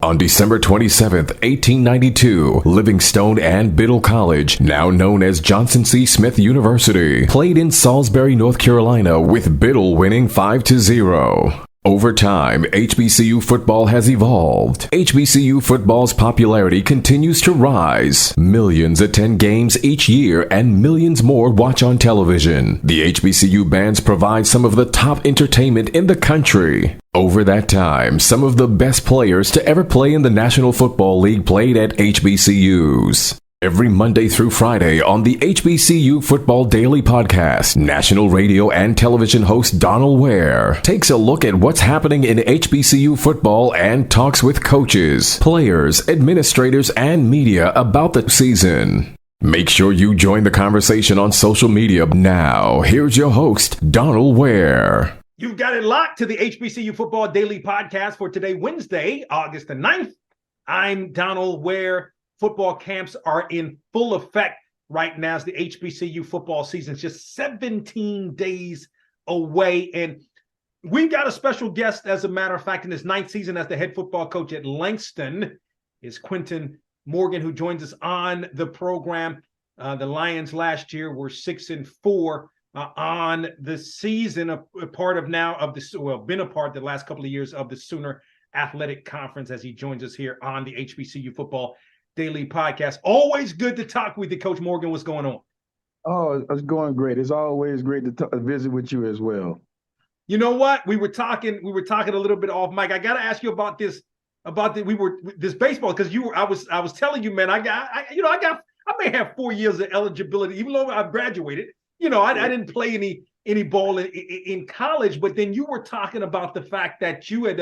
On December 27, 1892, Livingstone and Biddle College, now known as Johnson C. Smith University, played in Salisbury, North Carolina, with Biddle winning 5-0. Over time, HBCU football has evolved. HBCU football's popularity continues to rise. Millions attend games each year and millions more watch on television. The HBCU bands provide some of the top entertainment in the country. Over that time, some of the best players to ever play in the National Football League played at HBCUs. Every Monday through Friday on the HBCU Football Daily Podcast, national radio and television host Donal Ware takes a look at what's happening in HBCU football and talks with coaches, players, administrators, and media about the season. Make sure you join the conversation on social media now. Here's your host, Donal Ware. You've got it locked to the HBCU Football Daily Podcast for today, Wednesday, August the 9th. I'm Donal Ware. Football camps are in full effect right now as the HBCU football season is just 17 days away. And we've got a special guest, as a matter of fact, in his 9th season as the head football coach at Langston is Quinton Morgan, who joins us on the program. The Lions last year were 6-4 on the season, a part of now of the, well, been a part the last couple of years of the Sooner Athletic Conference as he joins us here on the HBCU Football Daily Podcast. Always good to talk with you, Coach Morgan. What's going on? Oh, it's going great. It's always great to visit with you as well. You know what? We were talking a little bit off mic. I got to ask you about this baseball, because I was telling you, man, I may have 4 years of eligibility, even though I've graduated. I didn't play any ball in college, but then you were talking about the fact that you had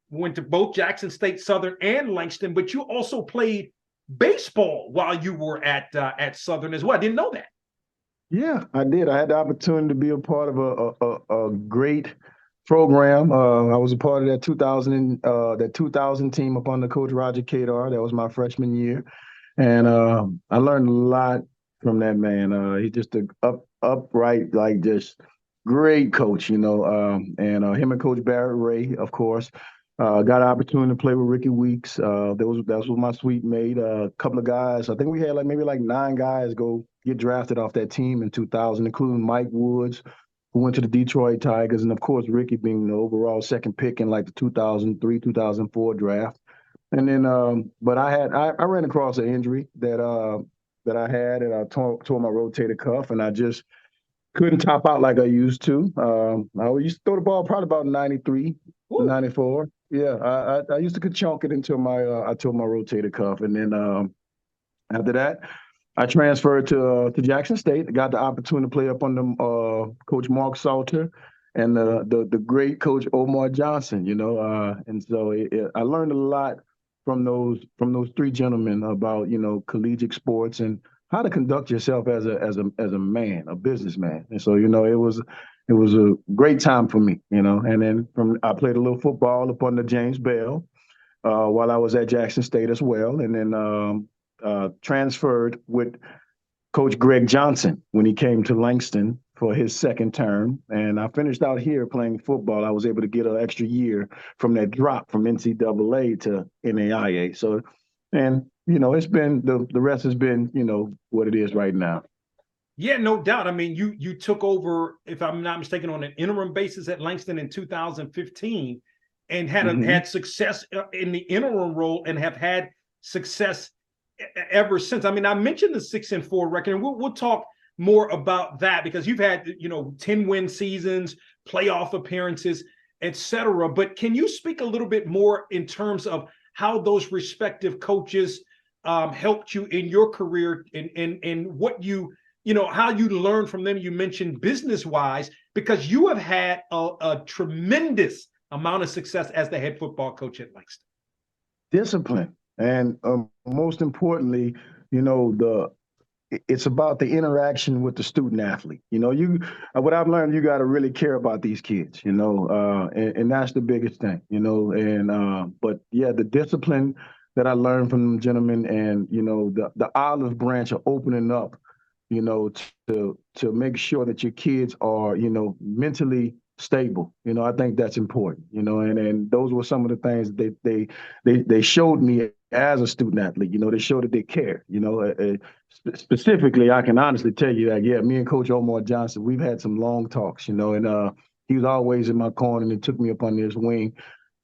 went to both Jackson State Southern and Langston, but you also played baseball while you were at Southern as well. I didn't know that. Yeah, I did. I had the opportunity to be a part of a great program. I was a part of that 2000 team up under Coach Roger Kadar. That was my freshman year, and I learned a lot from that man. He's just a upright, like just great coach, and him and Coach Barrett Ray, of course. Got an opportunity to play with Ricky Weeks. That was my suite mate. A couple of guys. I think we had maybe 9 guys get drafted off that team in 2000, including Mike Woods, who went to the Detroit Tigers, and of course Ricky being the overall second pick in the 2003-2004 draft. And then, but I ran across an injury that I had, and I tore my rotator cuff, and I just couldn't top out like I used to. I used to throw the ball probably about 93, Ooh. 94. Yeah, I used to chunk it until I tore my rotator cuff, and then after that, I transferred to Jackson State. I got the opportunity to play up under Coach Mark Salter and the great Coach Omar Johnson. And so I learned a lot from those 3 gentlemen about collegiate sports and how to conduct yourself as a man, a businessman. And so it was a great time for me, And then I played a little football up under James Bell while I was at Jackson State as well, and then transferred with Coach Greg Johnson when he came to Langston for his second term. And I finished out here playing football. I was able to get an extra year from that drop from NCAA to NAIA. So, and it's been the rest has been what it is right now. Yeah, no doubt. I mean, you took over, if I'm not mistaken, on an interim basis at Langston in 2015, and had success in the interim role, and have had success ever since. I mean, I mentioned the 6-4 record, and we'll talk more about that because you've had 10-win seasons, playoff appearances, etc. But can you speak a little bit more in terms of how those respective coaches helped you in your career, and what how you learned from them? You mentioned business-wise, because you have had a tremendous amount of success as the head football coach at Langston. Discipline. And most importantly, it's about the interaction with the student athlete. What I've learned, you got to really care about these kids, and that's the biggest thing, but yeah, the discipline that I learned from them gentlemen, and, the olive branch of opening up, to make sure that your kids are, mentally stable. I think that's important. And those were some of the things that they showed me as a student athlete. They showed that they care. Specifically, I can honestly tell you that, yeah, me and Coach Omar Johnson, we've had some long talks. And he was always in my corner and took me up under his wing.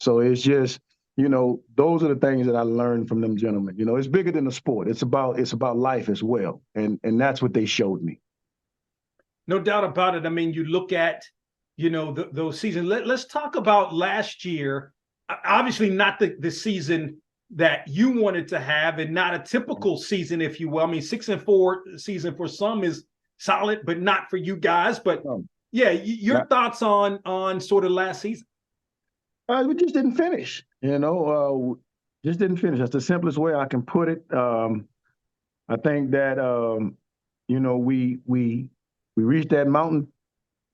So it's just, those are the things that I learned from them gentlemen. It's bigger than the sport. It's about life as well. And that's what they showed me. No doubt about it. I mean, you look at, those seasons. Let's talk about last year. Obviously not the season that you wanted to have, and not a typical season, if you will. I mean, 6-4 season for some is solid, but not for you guys. But yeah, your thoughts on sort of last season? We just didn't finish. Just didn't finish. That's the simplest way I can put it. I think that we reached that mountain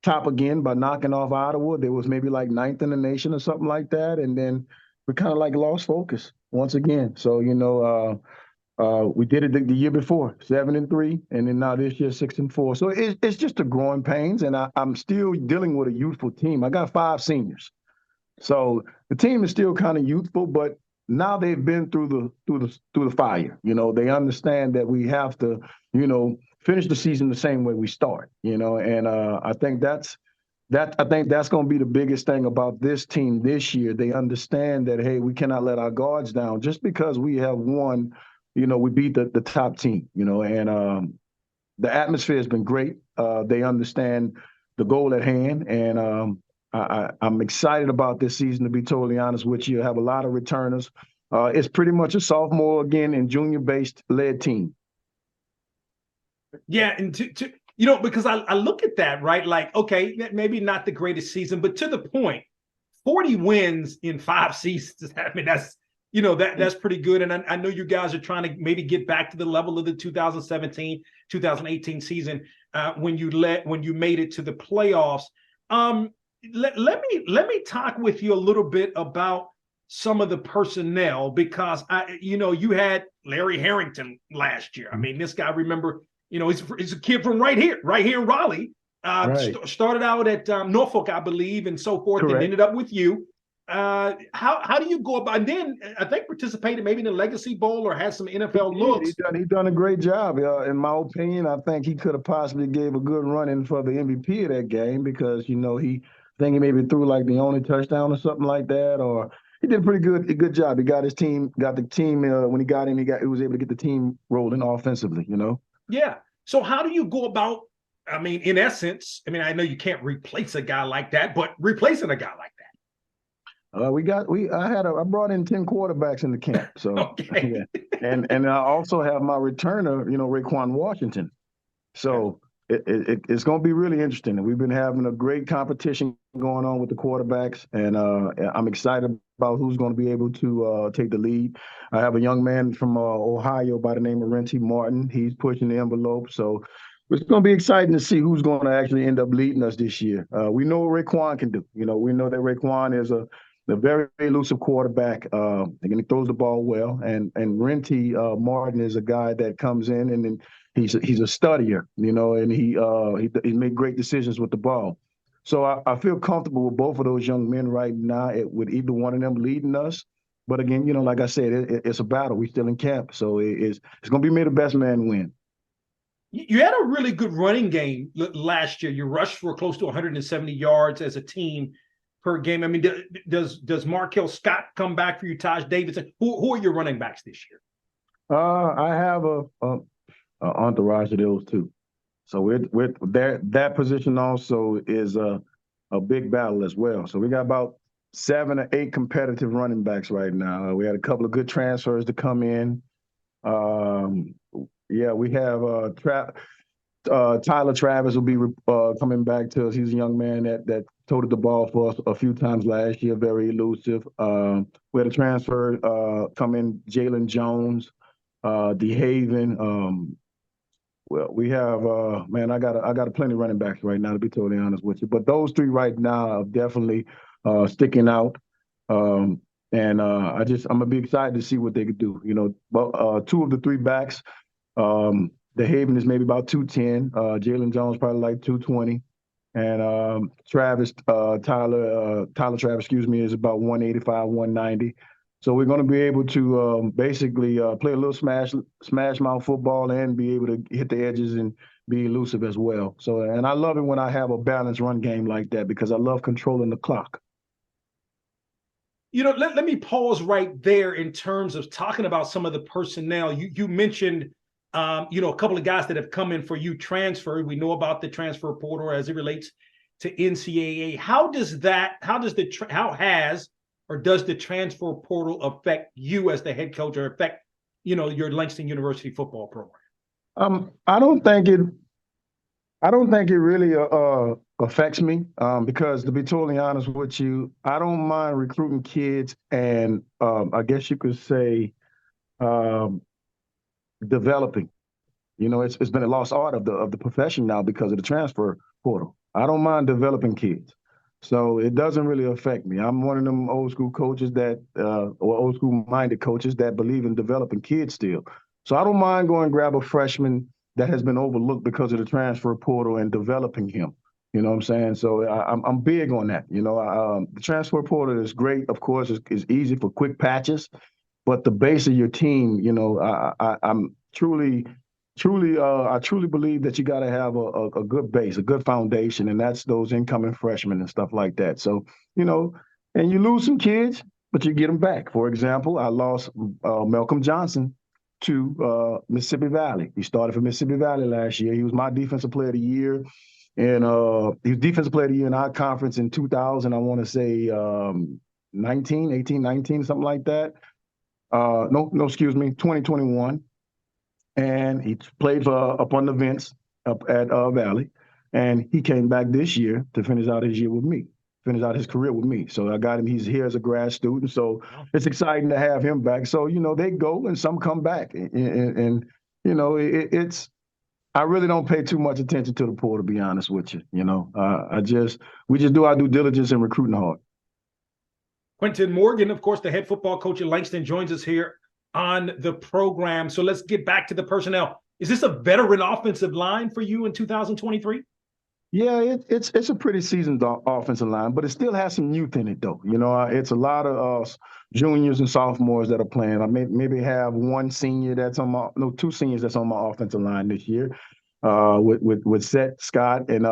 top again by knocking off Ottawa. There was maybe like 9th in the nation or something like that, and then we kind of like lost focus once again. So we did it the year before, 7-3, and then now this year 6-4. So it's just the growing pains, and I'm still dealing with a youthful team. I got 5 seniors, so the team is still kind of youthful, but now they've been through the fire. They understand that we have to finish the season the same way we start. And I think that's going to be the biggest thing about this team this year. They understand that, hey, we cannot let our guards down just because we have won. We beat the top team. And the atmosphere has been great. They understand the goal at hand, and I'm excited about this season, to be totally honest with you. I have a lot of returners. It's pretty much a sophomore again and junior-based led team. Yeah, and because I look at that, right? Like, okay, maybe not the greatest season, but to the point, 40 wins in 5 seasons. I mean, that's that's pretty good. And I know you guys are trying to maybe get back to the level of the 2017, 2018 season when you made it to the playoffs. Let me talk with you a little bit about some of the personnel, because you had Larry Harrington last year. I mean, this guy, remember, he's a kid from right here in Raleigh. Started out at Norfolk, I believe, and so forth. Correct. And ended up with you. How do you go about? And then I think participated maybe in the Legacy Bowl or had some NFL looks. He's done a great job. In my opinion, I think he could have possibly gave a good run in for the MVP of that game, because he maybe threw like the only touchdown or something like that, or he did a good job. He got the team when he got in. He was able to get the team rolling offensively. Yeah. So how do you go about? I mean, in essence, I know you can't replace a guy like that, but replacing a guy like that. I brought in 10 quarterbacks in the camp. So okay. Yeah. And I also have my returner, Raekwon Washington. So it's going to be really interesting. We've been having a great competition going on with the quarterbacks, and I'm excited about who's going to be able to take the lead. I have a young man from Ohio by the name of Quinton Morgan. He's pushing the envelope. So it's going to be exciting to see who's going to actually end up leading us this year. We know what Raekwon can do. We know that Raekwon is a very elusive quarterback. And he throws the ball well. And Renty Martin is a guy that comes in and then he's a studier, and he made great decisions with the ball. So I feel comfortable with both of those young men right now, with either one of them leading us. But again, like I said, it's a battle. We're still in camp. So it's going to be the best man win. You had a really good running game last year. You rushed for close to 170 yards as a team per game. I mean, does Markel Scott come back for you, Taj Davidson? Who are your running backs this year? I have a entourage of those too. So we're there. That position also is a big battle as well. So we got about 7 or 8 competitive running backs right now. We had a couple of good transfers to come in. We have Tyler Travis will be coming back to us. He's a young man that toted the ball for us a few times last year, very elusive. We had a transfer come in, Jalen Jones, DeHaven. We have I got plenty of running backs right now, to be totally honest with you. But those 3 right now are definitely sticking out. I'm gonna be excited to see what they could do. 2 of the 3 backs. DeHaven is maybe about 210. Jalen Jones probably like 220, And Tyler Travis, is about 185, 190. So we're going to be able to basically play a little smash mouth football and be able to hit the edges and be elusive as well. So, and I love it when I have a balanced run game like that because I love controlling the clock. Let me pause right there in terms of talking about some of the personnel. You mentioned, a couple of guys that have come in for you transferred. We know about the transfer portal as it relates to NCAA. How does the transfer portal affect you as the head coach or affect, your Langston University football program? I don't think it really affects me because, to be totally honest with you, I don't mind recruiting kids and I guess you could say developing. It's been a lost art of the profession now because of the transfer portal. I don't mind developing kids, so it doesn't really affect me. I'm one of them old school coaches or old school minded coaches that believe in developing kids still. So I don't mind going and grab a freshman that has been overlooked because of the transfer portal and developing him. You know what I'm saying? So I'm big on that. The transfer portal is great. Of course, it's easy for quick patches, but the base of your team, I'm I truly believe that you got to have a good base, a good foundation, and that's those incoming freshmen and stuff like that. So, and you lose some kids, but you get them back. For example, I lost Malcolm Johnson to Mississippi Valley. He started for Mississippi Valley last year. He was my defensive player of the year. And he was defensive player of the year in our conference in 2000, I want to say 19, something like that. Excuse me, 2021. And he played for up on the Vince up at Valley. And he came back this year to finish out his career with me. So I got him. He's here as a grad student. So it's exciting to have him back. So, they go and some come back. And it's I really don't pay too much attention to the portal, to be honest with you. We just do our due diligence in recruiting hard. Quinton Morgan, of course, the head football coach at Langston, joins us here on the program. So let's get back to the personnel. Is this a veteran offensive line for you in 2023? Yeah, it's a pretty seasoned offensive line, but it still has some youth in it, though. It's a lot of juniors and sophomores that are playing. I maybe have two seniors that's on my offensive line this year. With Seth Scott and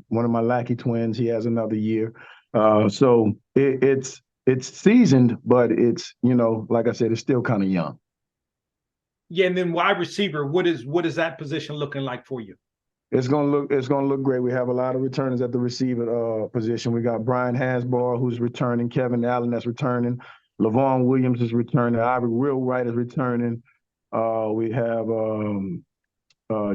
one of my Lackey twins, he has another year. So it's seasoned, but it's like I said, it's still kind of young. Yeah, and then wide receiver, what is that position looking like for you? It's gonna look great. We have a lot of returners at the receiver position. We got Brian Hasbar, who's returning, Kevin Allen that's returning, Lavon Williams is returning, Ivory Wheelwright is returning. We have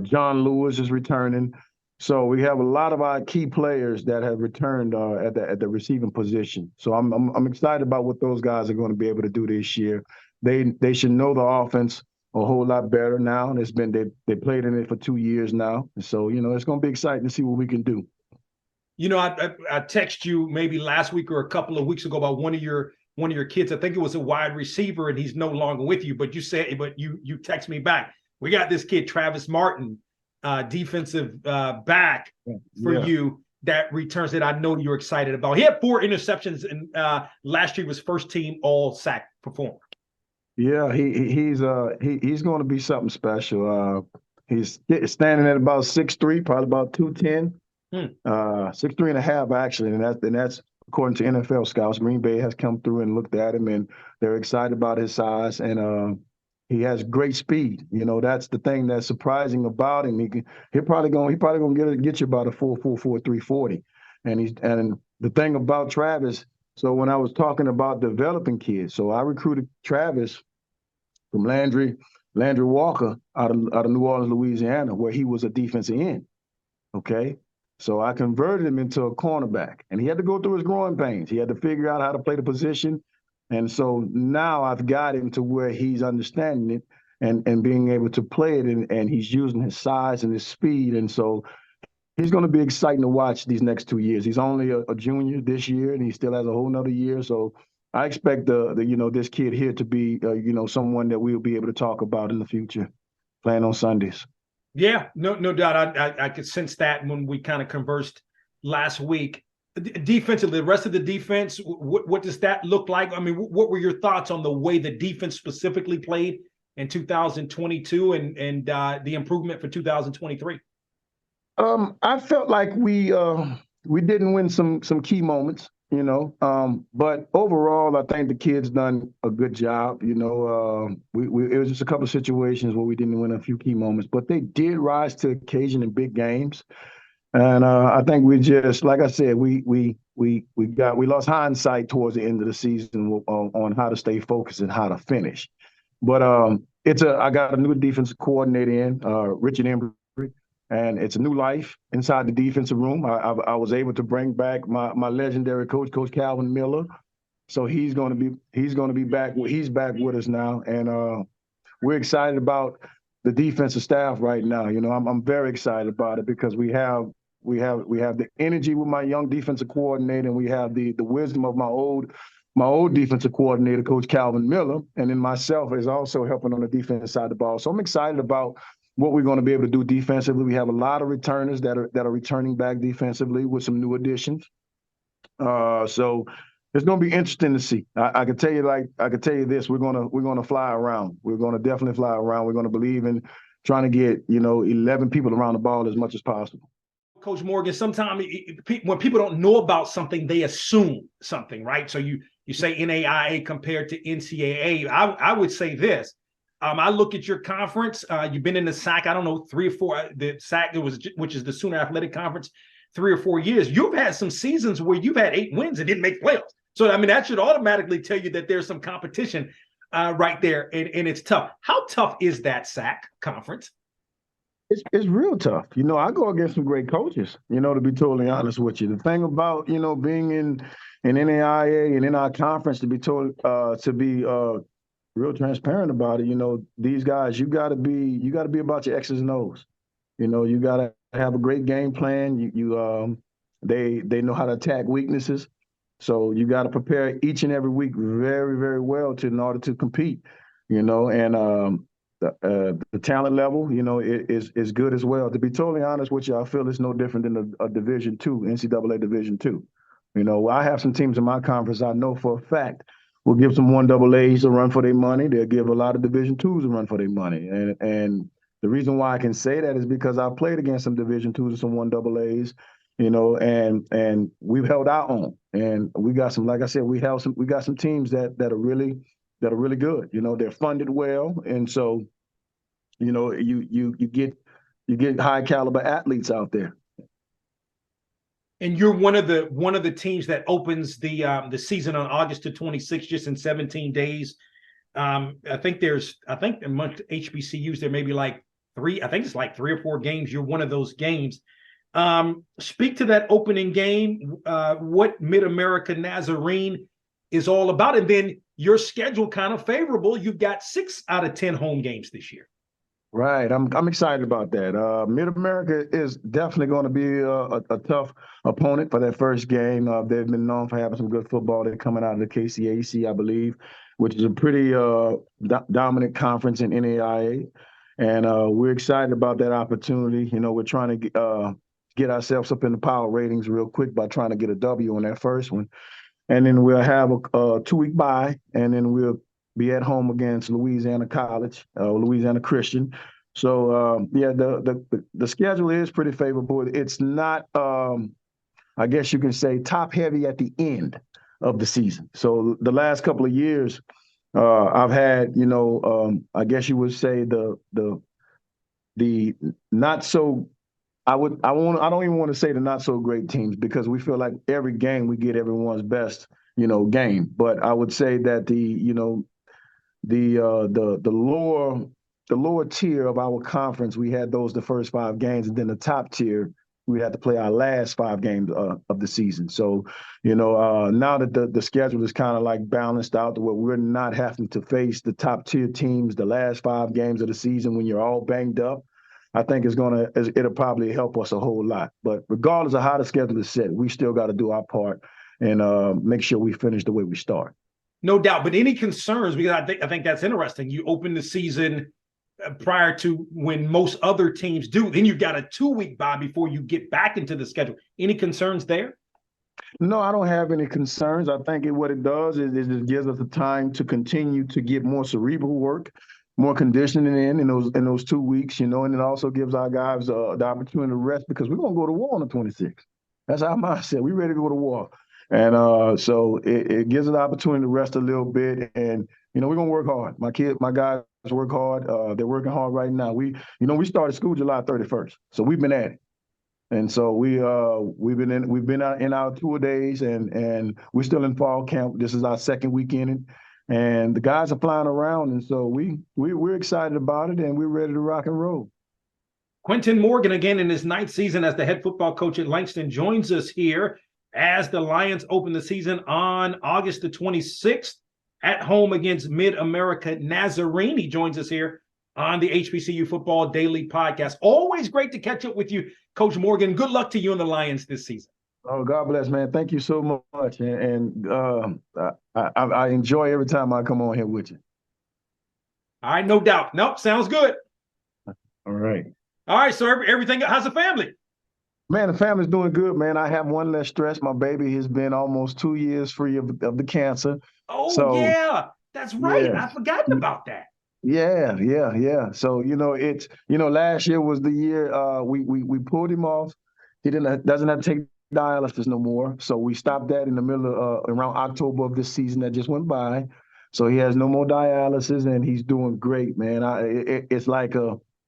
John Lewis is returning. So we have a lot of our key players that have returned at the receiving position. So I'm excited about what those guys are going to be able to do this year. They should know the offense a whole lot better now. And they played in it for 2 years now. And so, it's going to be exciting to see what we can do. I text you maybe last week or a couple of weeks ago about one of your kids. I think it was a wide receiver, and he's no longer with you. But you text me back. We got this kid, Travis Martin, defensive back for you that returns that I know you're excited about. He had 4 interceptions, and last year was first team all SAC performer. Yeah, he's going to be something special. He's standing at about 6'3", probably about 210, 6'3" and a half actually, and that's according to NFL scouts. Green Bay has come through and looked at him, and they're excited about his size, and he has great speed. That's the thing that's surprising about him. He probably gonna get you about a 4.44, 340, and the thing about Travis. So when I was talking about developing kids, so I recruited Travis from Landry Walker out of New Orleans, Louisiana, where he was a defensive end. Okay. So I converted him into a cornerback, and he had to go through his growing pains. He had to figure out how to play the position. And so now I've got him to where he's understanding it and being able to play it, and he's using his size and his speed. And so he's going to be exciting to watch these next 2 years. He's only a junior this year, and he still has a whole nother year. So I expect this kid here to be someone that we'll be able to talk about in the future, playing on Sundays. Yeah, no doubt. I could sense that when we kind of conversed last week. Defensively, the rest of the defense, what does that look like? I mean, what were your thoughts on the way the defense specifically played in 2022 and the improvement for 2023? I felt like we didn't win some key moments, but overall, I think the kids done a good job. It was just a couple of situations where we didn't win a few key moments, but they did rise to occasion in big games. And I think we just, like I said, we lost hindsight towards the end of the season on how to stay focused and how to finish. But I got a new defensive coordinator in, Richard Embry, and it's a new life inside the defensive room. I was able to bring back my legendary coach, Coach Calvin Miller. So he's going to be back. He's back with us now, and we're excited about the defensive staff right now. I'm very excited about it because we have the energy with my young defensive coordinator, and we have the wisdom of my old defensive coordinator, Coach Calvin Miller, and then myself is also helping on the defense side of the ball. So I'm excited about what we're going to be able to do defensively. We have a lot of returners that are returning back defensively with some new additions. So it's going to be interesting to see. I can tell you this: we're going to fly around. We're going to definitely fly around. We're going to believe in trying to get 11 people around the ball as much as possible. Coach Morgan, sometimes when people don't know about something, they assume something, right? So you say NAIA compared to NCAA. I would say this. I look at your conference. You've been in the SAC, I don't know, 3 or 4. The SAC, which is the Sooner Athletic Conference, 3 or 4 years. You've had some seasons where you've had 8 wins and didn't make playoffs. So, I mean, that should automatically tell you that there's some competition right there, and it's tough. How tough is that SAC conference? It's real tough. I go against some great coaches, to be totally honest with you. The thing about, being in NAIA and in our conference, to be real transparent about it, these guys, you got to be about your X's and O's. You got to have a great game plan. They know how to attack weaknesses. So you got to prepare each and every week very, very well in order to compete, and the talent level, is good as well. To be totally honest with you, I feel it's no different than a Division II, NCAA Division II. I have some teams in my conference I know for a fact will give some 1AAs a run for their money. They'll give a lot of Division IIs a run for their money. And the reason why I can say that is because I've played against some Division IIs and some 1AAs, and we've held our own. And we got some, like I said, we got some teams that are really good. They're funded well, and so you get high caliber athletes out there. And you're one of the teams that opens the season on August the 26th, just in 17 days. I think amongst HBCUs there may be like 3. I think it's like 3 or 4 games. You're one of those games. Speak to that opening game. What Mid-America Nazarene is all about, and then your schedule kind of favorable. You've got 6 out of 10 home games this year. Right. I'm excited about that. Mid-America is definitely going to be a tough opponent for that first game. They've been known for having some good football. They're coming out of the KCAC, I believe, which is a pretty dominant conference in NAIA. And we're excited about that opportunity. We're trying to get ourselves up in the power ratings real quick by trying to get a W on that first one. And then we'll have a 2-week bye, and then we'll be at home against Louisiana College, Louisiana Christian. So, the schedule is pretty favorable. It's not, I guess you can say, top heavy at the end of the season. So the last couple of years, I've had, I guess you would say the not so. I don't even want to say the not so great teams, because we feel like every game we get everyone's best, game. But I would say that the lower tier of our conference, we had the first 5 games, and then the top tier, we had to play our last 5 games of the season. So, now that the schedule is kind of like balanced out to where we're not having to face the top tier teams the last 5 games of the season when you're all banged up, I think it'll probably help us a whole lot. But regardless of how the schedule is set, we still got to do our part and make sure we finish the way we start. No doubt. But any concerns? Because I think that's interesting. You open the season prior to when most other teams do. Then you've got a 2-week bye before you get back into the schedule. Any concerns there? No, I don't have any concerns. I think what it does is it gives us the time to continue to get more cerebral work, more conditioning in those 2 weeks, and it also gives our guys the opportunity to rest because we're gonna go to war on the 26th. That's our mindset. We're ready to go to war, and so it gives us the opportunity to rest a little bit, and we're gonna work hard. My guys work hard. They're working hard right now. We started school July 31st, so we've been at it. And so we've been out in our tour days, and we're still in fall camp. This is our second weekend, and the guys are flying around, and so we're excited about it, and we're ready to rock and roll. Quinton Morgan, again in his 9th season as the head football coach at Langston, joins us here as the Lions open the season on August the 26th at home against Mid-America Nazarene. He joins us here on the HBCU Football Daily Podcast. Always great to catch up with you, Coach Morgan. Good luck to you and the Lions this season. Oh, God bless, man. Thank you so much. And I enjoy every time I come on here with you. All right, no doubt. Nope, sounds good. All right. All right, so everything, how's the family? Man, the family's doing good, man. I have one less stress. My baby has been almost 2 years free of the cancer. Oh, so, yeah, that's right. Yeah. I've forgotten about that. Yeah. So, last year was the year we pulled him off. He doesn't have to take dialysis no more. So we stopped that in the middle of around October of this season that just went by. So he has no more dialysis, and he's doing great, man. It's like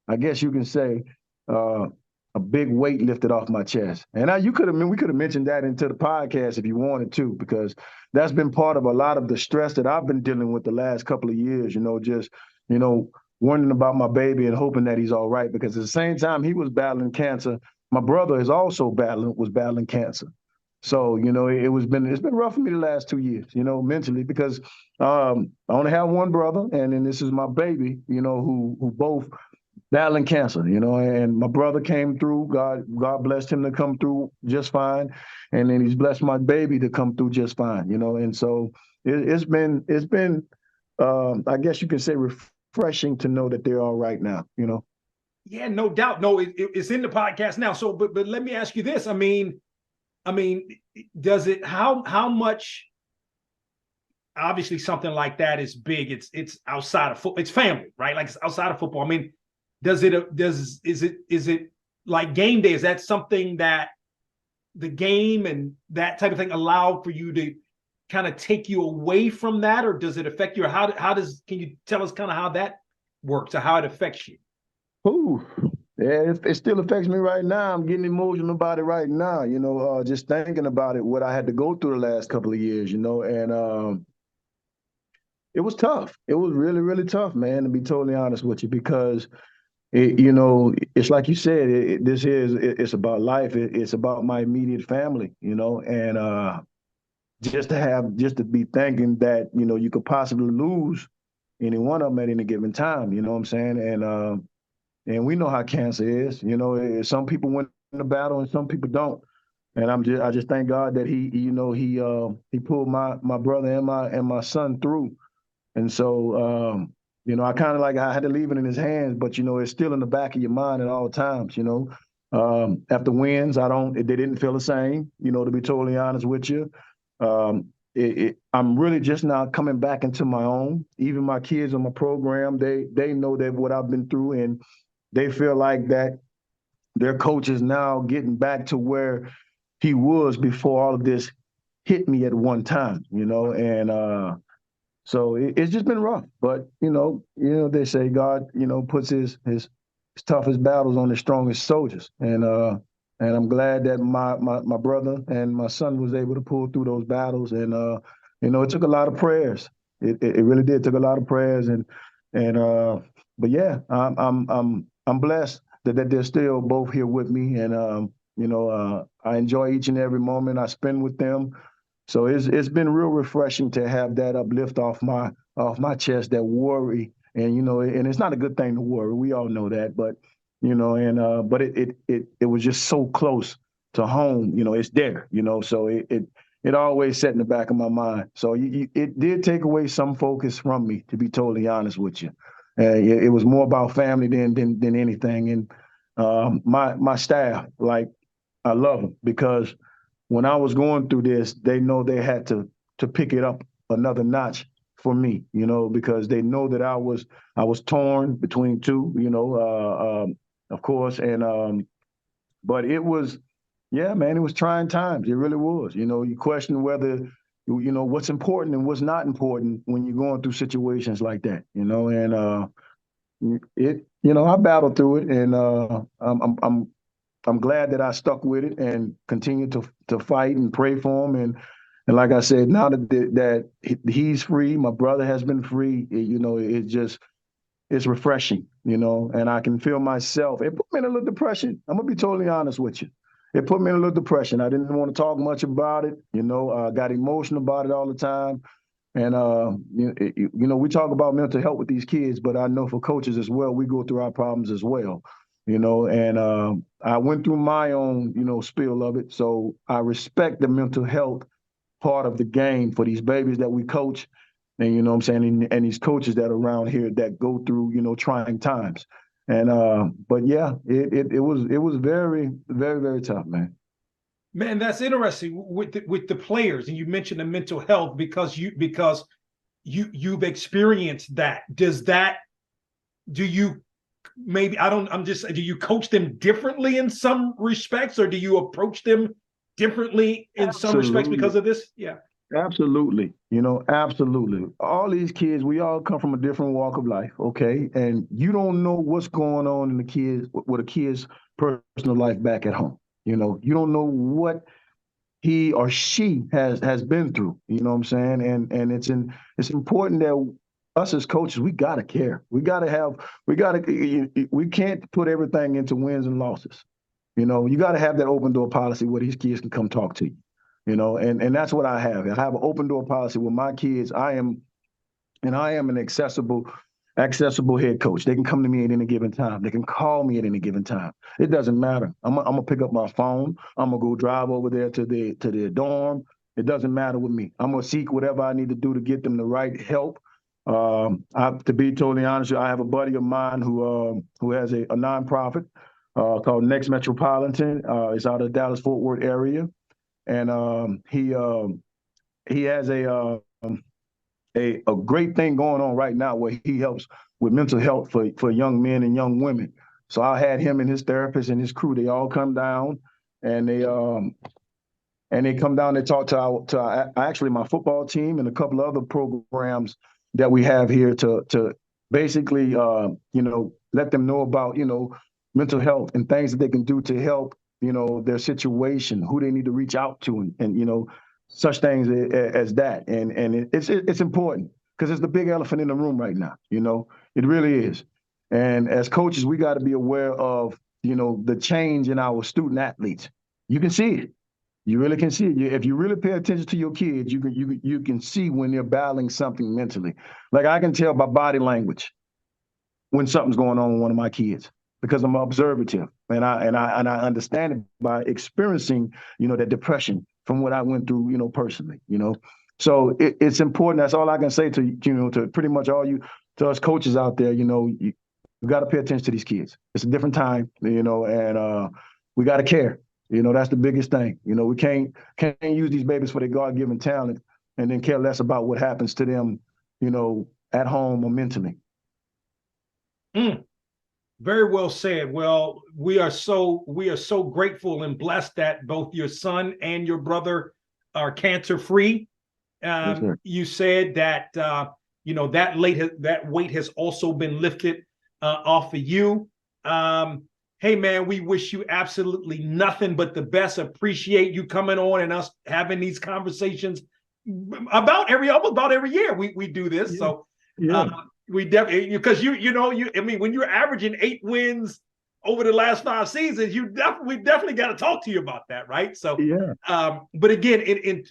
I guess you can say, a big weight lifted off my chest. And we could have mentioned that into the podcast if you wanted to, because that's been part of a lot of the stress that I've been dealing with the last couple of years, wondering about my baby and hoping that he's all right, because at the same time he was battling cancer, my brother is also battling cancer. So, it's been rough for me the last 2 years, mentally, because I only have one brother, and then this is my baby, who both battling cancer, and my brother came through. God blessed him to come through just fine, and then he's blessed my baby to come through just fine, and so it's been I guess you can say refreshing to know that they're all right now, Yeah, no doubt. No, it's in the podcast now. So, but let me ask you this. I mean, does it how much? Obviously, something like that is big. It's outside of football. It's family, right? Like it's outside of football. I mean, is it like game day? Is that something that the game and that type of thing allow for you to kind of take you away from that, or does it affect you? Or can you tell us kind of how that works or how it affects you? Ooh, yeah, it still affects me right now. I'm getting emotional about it right now, just thinking about it, what I had to go through the last couple of years, and it was tough. It was really, really tough, man, to be totally honest with you, because it's like you said, it's about life. It's about my immediate family, and just to be thinking that, you could possibly lose any one of them at any given time, you know what I'm saying? And we know how cancer is, some people win the battle and some people don't. And I just thank God that he pulled my brother and my son through. And so, I kind of I had to leave it in his hands, but, it's still in the back of your mind at all times, After wins, they didn't feel the same, to be totally honest with you. I'm really just now coming back into my own. Even my kids on my program, they know that what I've been through, and they feel like that their coach is now getting back to where he was before all of this hit me at one time, and so it's just been rough. But they say God, puts his toughest battles on the strongest soldiers, and I'm glad that my brother and my son was able to pull through those battles, and it took a lot of prayers. It really did take a lot of prayers, but yeah, I'm blessed that they're still both here with me, and I enjoy each and every moment I spend with them. So it's been real refreshing to have that uplift off my chest, that worry, and and it's not a good thing to worry. We all know that, but but it was just so close to home. It's there. So it always sat in the back of my mind. So it did take away some focus from me, to be totally honest with you. It was more about family than anything. And my staff, like, I love them because when I was going through this, they know they had to pick it up another notch for me, because they know that I was torn between two, of course, and but it was, yeah, man, it was trying times. It really was. You question whether what's important and what's not important when you're going through situations like that, and I battled through it, and I'm glad that I stuck with it and continued to fight and pray for him. And like I said, now that he's free, my brother has been free. It's refreshing, and I can feel myself. It put me in a little depression. I'm gonna be totally honest with you. It put me in a little depression. I didn't want to talk much about it. I got emotional about it all the time. And we talk about mental health with these kids, but I know for coaches as well, we go through our problems as well. And I went through my own, spill of it. So I respect the mental health part of the game for these babies that we coach, and what I'm saying, and these coaches that are around here that go through, trying times. And but yeah, it was very, very, very tough, man. Man, that's interesting with the players, and you mentioned the mental health because you've experienced that. Do you do you coach them differently in some respects, or do you approach them differently in some respects because of this? Yeah. Absolutely. Absolutely. All these kids, we all come from a different walk of life, okay? And you don't know what's going on with a kid's personal life back at home. You don't know what he or she has been through. You know what I'm saying? And it's important that us as coaches, we gotta care. We can't put everything into wins and losses. You gotta have that open door policy where these kids can come talk to you. And that's what I have. I have an open door policy with my kids. I am an accessible head coach. They can come to me at any given time. They can call me at any given time. It doesn't matter. I'm gonna pick up my phone. I'm gonna go drive over there to their dorm. It doesn't matter with me. I'm gonna seek whatever I need to do to get them the right help. To be totally honest, I have a buddy of mine who has a nonprofit called Next Metropolitan. It's out of the Dallas-Fort Worth area, and he has a great thing going on right now where he helps with mental health for young men and young women. So I had him and his therapist and his crew. They all come down, and they come down. They talk to actually my football team and a couple of other programs that we have here to basically let them know about mental health and things that they can do to help their situation, who they need to reach out to, and such things as that. And it's important because it's the big elephant in the room right now. It really is. And as coaches, we got to be aware of the change in our student athletes. You can see it. You really can see it. If you really pay attention to your kids, you can see when they're battling something mentally. Like I can tell by body language when something's going on with one of my kids because I'm observative and I understand it by experiencing that depression from what I went through personally. So it's important. That's all I can say to pretty much to us coaches out there. You got to pay attention to these kids. It's a different time, and we got to care. That's the biggest thing. We can't use these babies for their God-given talent and then care less about what happens to them, at home or mentally. Very well said. Well, we are so grateful and blessed that both your son and your brother are cancer-free. Yes, you said that that weight has also been lifted off of you. Hey man, we wish you absolutely nothing but the best. Appreciate you coming on and us having these conversations almost about every year we do this. Yeah. So we definitely, because when you're averaging 8 wins over the last 5 seasons, we definitely got to talk to you about that, right? So but again, in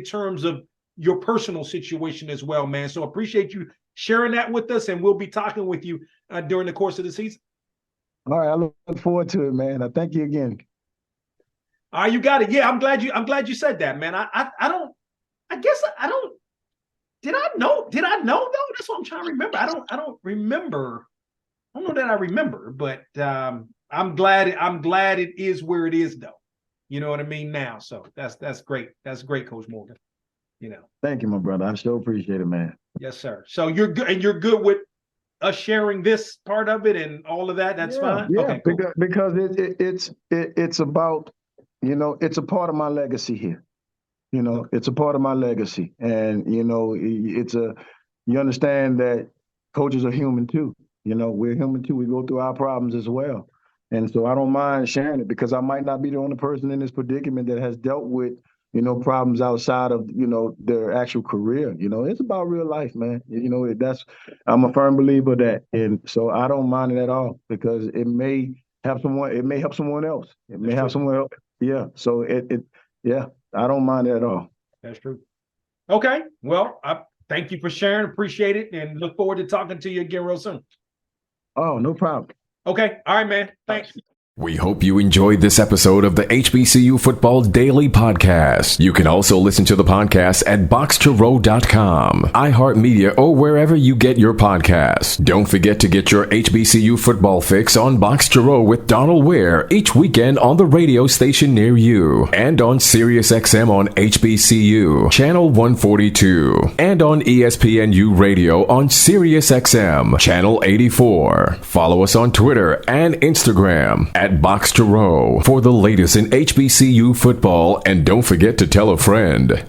terms of your personal situation as well, man. So appreciate you sharing that with us, and we'll be talking with you during the course of the season. All right, I look forward to it, man. I thank you again. You got it. Yeah, I'm glad you said that, man. I Did I know? Did I know though? That's what I'm trying to remember. I don't remember. I don't know that I remember, but I'm glad it is where it is though. You know what I mean now. So that's great. That's great, Coach Morgan. You know. Thank you, my brother. I still appreciate it, man. Yes, sir. So you're good, and you're good with us sharing this part of it and all of that. That's fine. Yeah, Okay, cool. because it's about, you know, it's a part of my legacy here. You know, it's a part of my legacy, and you know, you understand that coaches are human too. You know, we're human too. We go through our problems as well, and so I don't mind sharing it because I might not be the only person in this predicament that has dealt with, you know, problems outside of, you know, their actual career. You know, it's about real life, man. You know, I'm a firm believer of that, and so I don't mind it at all because it may help someone else. It may help someone else. Yeah. So yeah. I don't mind it at all. That's true. Okay. Well, I thank you for sharing. Appreciate it. And look forward to talking to you again real soon. Oh, no problem. Okay. All right, man. Thanks. We hope you enjoyed this episode of the HBCU Football Daily Podcast. You can also listen to the podcast at BOXTOROW.com, iHeartMedia, or wherever you get your podcasts. Don't forget to get your HBCU football fix on BOXTOROW with Donal Ware each weekend on the radio station near you, and on SiriusXM on HBCU, Channel 142, and on ESPNU Radio on SiriusXM, Channel 84. Follow us on Twitter and Instagram at BOXTOROW for the latest in HBCU football, and don't forget to tell a friend.